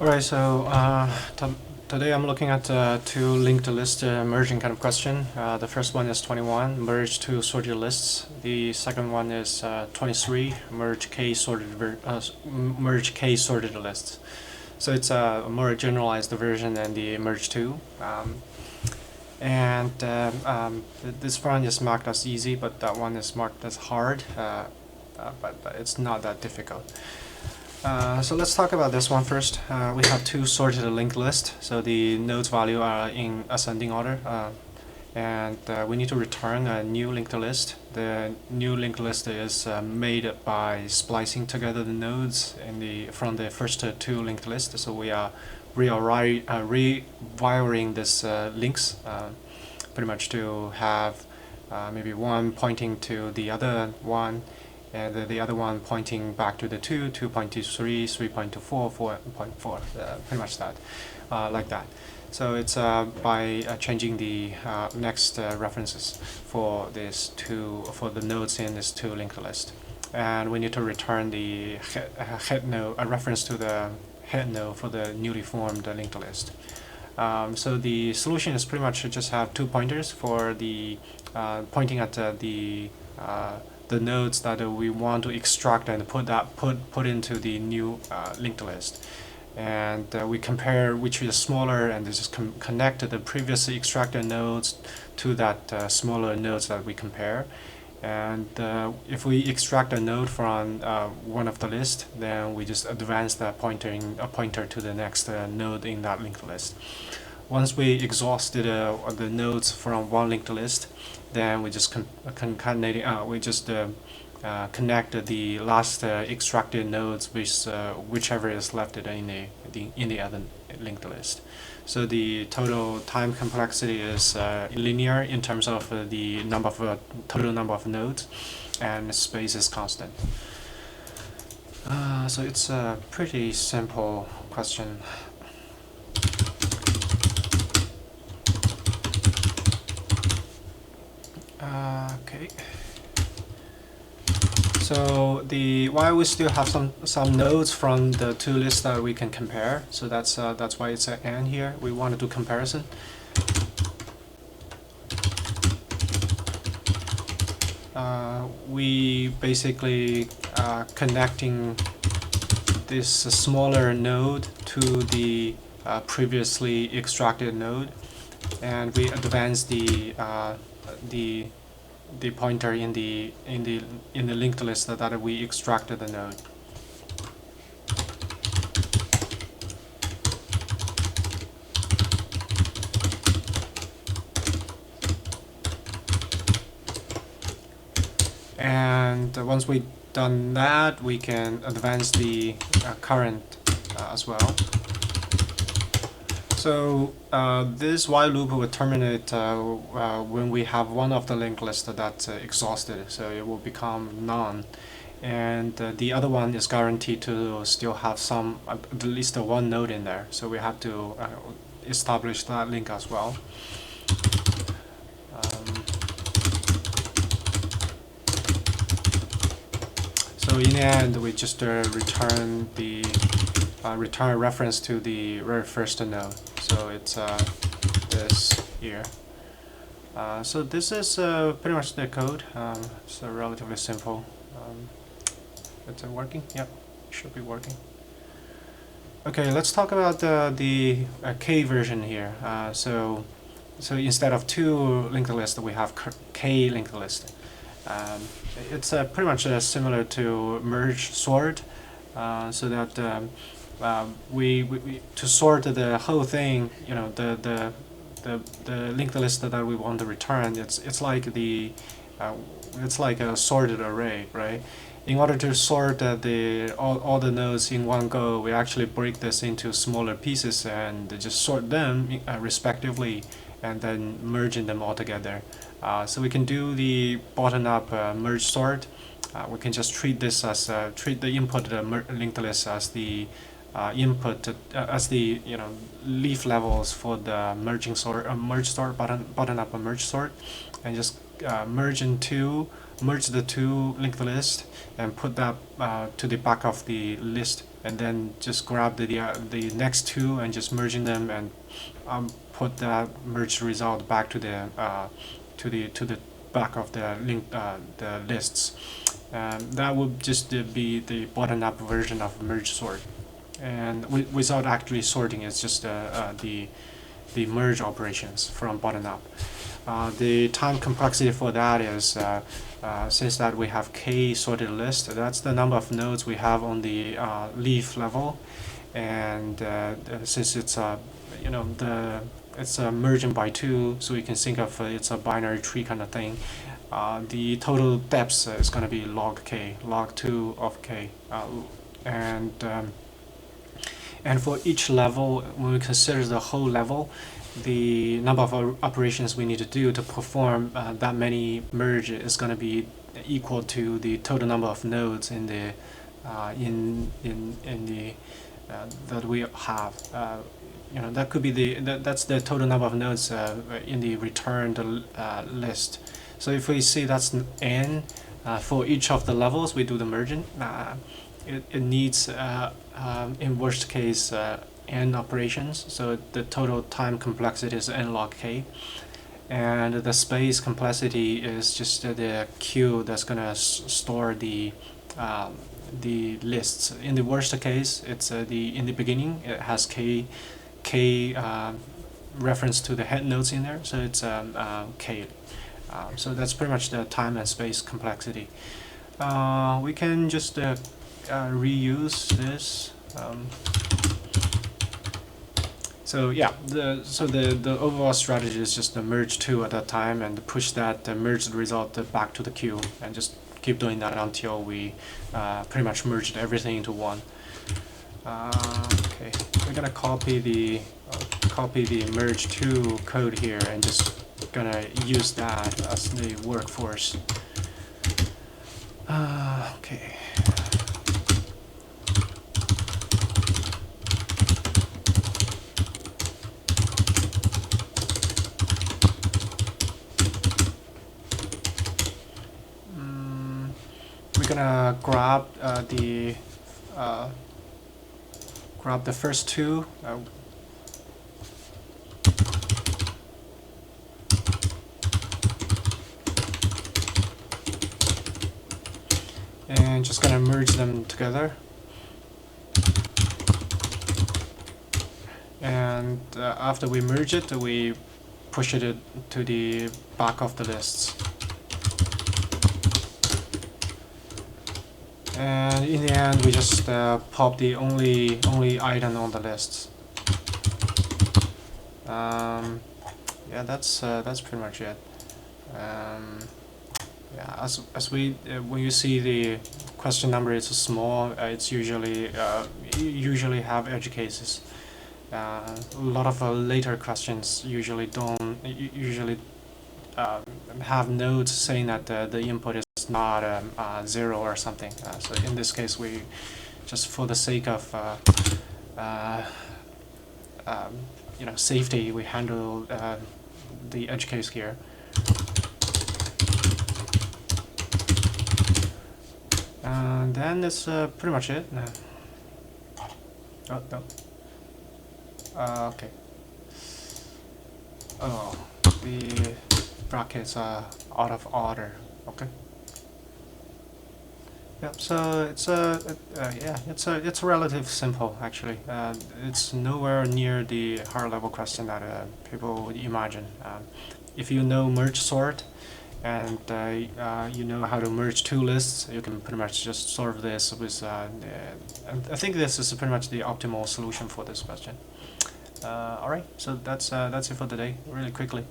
Alright, so today I'm looking at two linked list merging kind of question. The first one is 21, merge two sorted lists. The second one is 23, merge k sorted lists. So it's a more generalized version than the merge two. This one is marked as easy, but that one is marked as hard. But it's not that difficult. So let's talk about this one first. We have two sorted linked list, so the nodes value are in ascending order, and we need to return a new linked list. The new linked list is made by splicing together the nodes from the first two linked lists. So we are rewiring this links pretty much to have maybe one pointing to the other one, and the other one pointing back to the 2, 2.23, 3.24, 4.4, pretty much that, like that. So it's by changing the next references for the nodes in this two linked list, and we need to return the head node, a reference to the head node for the newly formed linked list. So the solution is pretty much just have two pointers for the pointing at the nodes that we want to extract and put into the new linked list, and we compare which is smaller, and just connect the previously extracted nodes to that smaller nodes that we compare. And if we extract a node from one of the list, then we just advance that pointer to the next node in that linked list. Once we exhausted the nodes from one linked list, then we just connect the last extracted nodes with whichever is left in the other linked list. So the total time complexity is linear in terms of the total number of nodes, and space is constant. So it's a pretty simple question. Okay. So while we still have some nodes from the two lists that we can compare, so that's why it's an and here. We want to do comparison. We basically connecting this smaller node to the previously extracted node, and we advance the pointer in the linked list that we extracted the node. And once we've done that, we can advance the current as well. So this while loop will terminate when we have one of the linked list that's exhausted, so it will become none, and the other one is guaranteed to still have at least one node in there, so we have to establish that link as well. So in the end, we just return a reference to the very first node. So it's this here. So this is pretty much the code. It's relatively simple. It's working? Yep, should be working. Okay, let's talk about the K version here. So instead of two linked lists, we have K linked list. It's pretty much similar to merge sort, so that we to sort the whole thing, you know, the linked list that we want to return. It's like a sorted array, right? In order to sort all the nodes in one go, we actually break this into smaller pieces and just sort them respectively, and then merging them all together. So we can do the bottom-up merge sort. We can just treat this as treat the input linked list as the input as the leaf levels for the merge sort bottom-up merge sort, and just merge the two linked list and put that to the back of the list and then just grab the next two and just merging them, and put that merged result back to the back of the lists. That would just be the bottom-up version of merge sort, and without actually sorting. It's just the merge operations from bottom up. The time complexity for that is since that we have k sorted list, that's the number of nodes we have on the leaf level, and since it's it's merging by 2, so you can think of it's a binary tree kind of thing. The total depth is going to be log k, log 2 of k, and for each level, when we consider the whole level, the number of operations we need to do to perform that many merge is going to be equal to the total number of nodes in the that we have. That could be that's the total number of nodes in the returned list. So if we see that's n for each of the levels we do the merging, it needs in worst case n operations, so the total time complexity is n log k, and the space complexity is just the queue that's gonna store the lists. In the worst case, it's in the beginning it has k reference to the head nodes in there, so it's k. So that's pretty much the time and space complexity. We can just reuse this. So yeah, the overall strategy is just to merge 2 at a time and push that merged result back to the queue, and just keep doing that until we pretty much merged everything into one. Okay, we're gonna copy the merge 2 code here and just gonna use that as the workforce. Okay. We're gonna grab the first 2. And just gonna merge them together. And after we merge it, we push it to the back of the lists. And in the end, we just pop the only item on the list. Yeah, that's pretty much it. Yeah, as we when you see the question number is small, it's usually usually have edge cases. A lot of later questions usually don't have nodes saying that the input is not 0 or something. So in this case, we just for the sake of safety, we handle the edge case here. And then that's pretty much it. Oh no. Okay. Oh, the brackets are out of order. Okay. Yep. So it's it's relatively simple actually. It's nowhere near the higher level question that people would imagine. If you know merge sort, and you know how to merge 2 lists, you can pretty much just solve this with. And I think this is pretty much the optimal solution for this question. All right. So that's it for today. Really quickly.